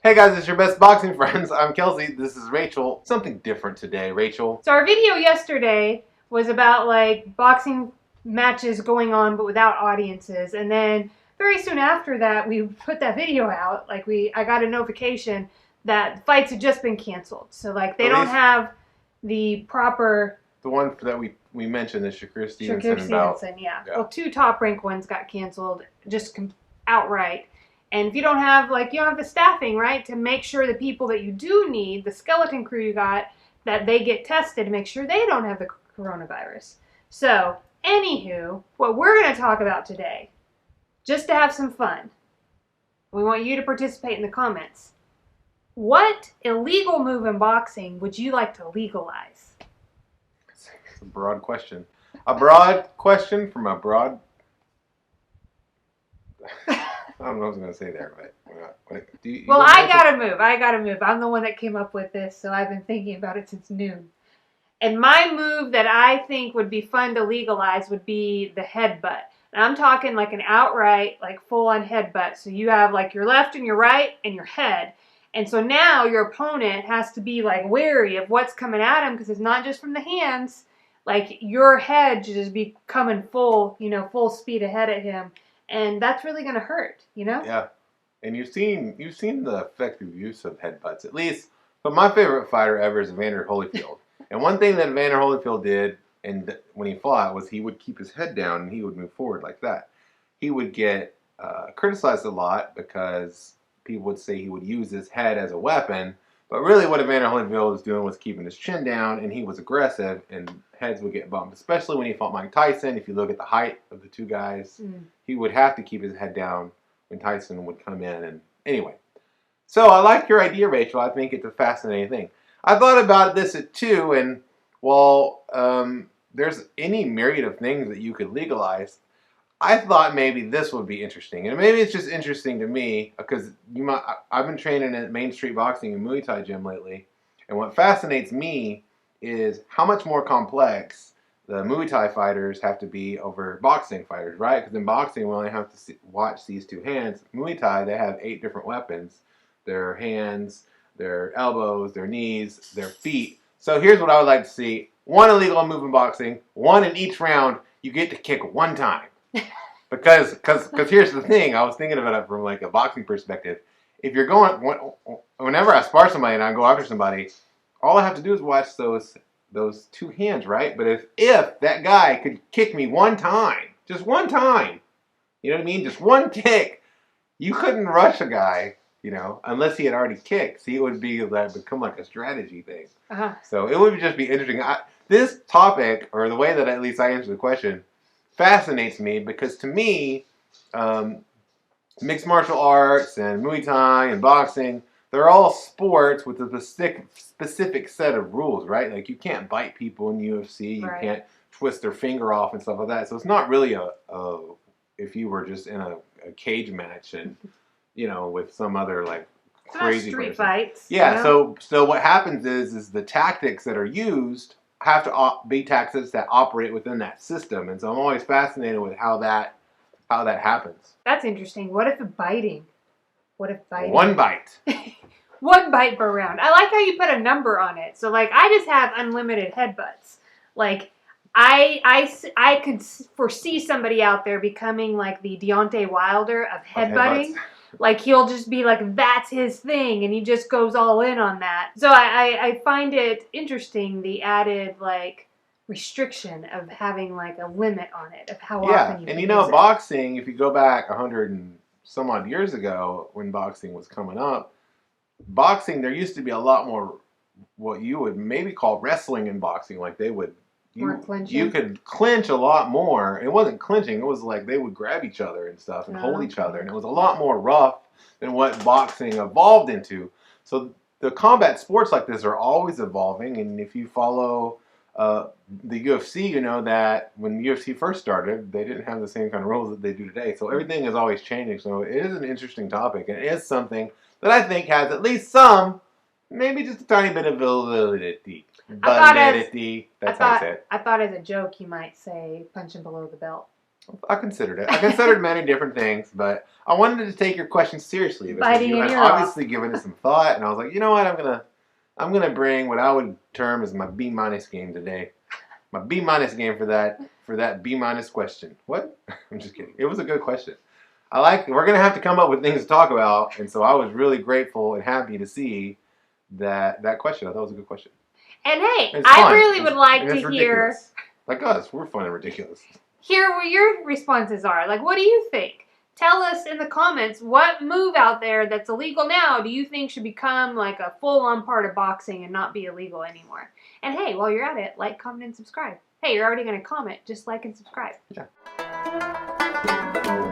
Hey guys, it's your best boxing friends. I'm Kelsey. This is Rachel. Something different today, Rachel. So our video yesterday was about like boxing matches going on but without audiences, and then very soon after that we put that video out. I got a notification that fights had just been canceled. So like they don't have the proper. The one that we mentioned, the Shakur Stevenson. Shakur Stevenson, yeah. Well, 2 top rank ones got canceled just outright. And if you don't have the staffing, right, to make sure the people that you do need, the skeleton crew you got, that they get tested to make sure they don't have the coronavirus. So, anywho, what we're going to talk about today, just to have some fun, we want you to participate in the comments. What illegal move in boxing would you like to legalize? It's a broad question. A broad question from a broad... I don't know what I was going to say there, but... I gotta move. I'm the one that came up with this, so I've been thinking about it since noon. And my move that I think would be fun to legalize would be the headbutt. And I'm talking like an outright, like full-on headbutt. So you have like your left and your right and your head. And so now your opponent has to be like wary of what's coming at him, because it's not just from the hands. Like your head should just be coming full speed ahead at him. And that's really going to hurt, Yeah. And you've seen the effective use of headbutts. At least, but my favorite fighter ever is Evander Holyfield. And one thing that Evander Holyfield did when he fought was he would keep his head down and he would move forward like that. He would get criticized a lot because people would say he would use his head as a weapon. But really what Evander Holyfield was doing was keeping his chin down, and he was aggressive, and heads would get bumped. Especially when he fought Mike Tyson. If you look at the height of the two guys, he would have to keep his head down when Tyson would come in. And anyway, so I like your idea, Rachel. I think it's a fascinating thing. I thought about this too, and while there's any myriad of things that you could legalize, I thought maybe this would be interesting. And maybe it's just interesting to me because I've been training at Main Street Boxing and Muay Thai gym lately, and what fascinates me is how much more complex the Muay Thai fighters have to be over boxing fighters, right? Because in boxing, we only have to watch these 2 hands. Muay Thai, they have 8 different weapons. Their hands, their elbows, their knees, their feet. So here's what I would like to see. 1 illegal move in boxing, 1 in each round. You get to kick 1 time. Because here's the thing. I was thinking about it from like a boxing perspective. If you're whenever I spar somebody and I go after somebody, all I have to do is watch those 2 hands, right? But if that guy could kick me 1 time, just 1 time, you know what I mean? Just 1 kick, you couldn't rush a guy, unless he had already kicked. See, it would become like a strategy thing. So it would just be interesting. This topic, or the way that at least I answer the question, fascinates me because to me, mixed martial arts and Muay Thai and boxing, they're all sports with a specific set of rules, right? Like you can't bite people in UFC, you can't twist their finger off and stuff like that. So it's not really if you were just in a cage match and with some other like crazy street fights. Yeah. So what happens is the tactics that are used have to be tactics that operate within that system, and so I'm always fascinated with how that happens. That's interesting. What if biting? 1 bite. 1 bite per round. I like how you put a number on it. So like I just have unlimited headbutts. Like I could foresee somebody out there becoming like the Deontay Wilder of headbutting. Like he'll just be like, that's his thing, and he just goes all in on that. So I find it interesting, the added like restriction of having like a limit on it of how often you can use it. Boxing, if you go back 100 and some odd years ago when boxing was coming up, there used to be a lot more what you would maybe call wrestling in boxing. Like you could clinch a lot more. It wasn't clinching. It was like they would grab each other and stuff and hold each other. And it was a lot more rough than what boxing evolved into. So the combat sports like this are always evolving. And if you follow the UFC, you know that when the UFC first started, they didn't have the same kind of rules that they do today. So everything is always changing. So it is an interesting topic. And it is something that I think has at least some, maybe just a tiny bit of validity. Validity. That's how I say it. I thought as a joke you might say punching below the belt. I considered it. I considered many different things, but I wanted to take your question seriously because Biting you in had your obviously given it some thought, and I was like, you know what, I'm gonna bring what I would term as my B- game today. My B- game for that B- question. What? I'm just kidding. It was a good question. We're gonna have to come up with things to talk about, and so I was really grateful and happy to see that question. I thought it was a good question. And hey, It's I fun. really would like and to it's ridiculous. Like us, we're fun and ridiculous. hear what your responses are. Like, what do you think? Tell us in the comments what move out there that's illegal now do you think should become like a full-on part of boxing and not be illegal anymore? And hey, while you're at it, like, comment, and subscribe. Hey, you're already going to comment. Just like and subscribe. Yeah.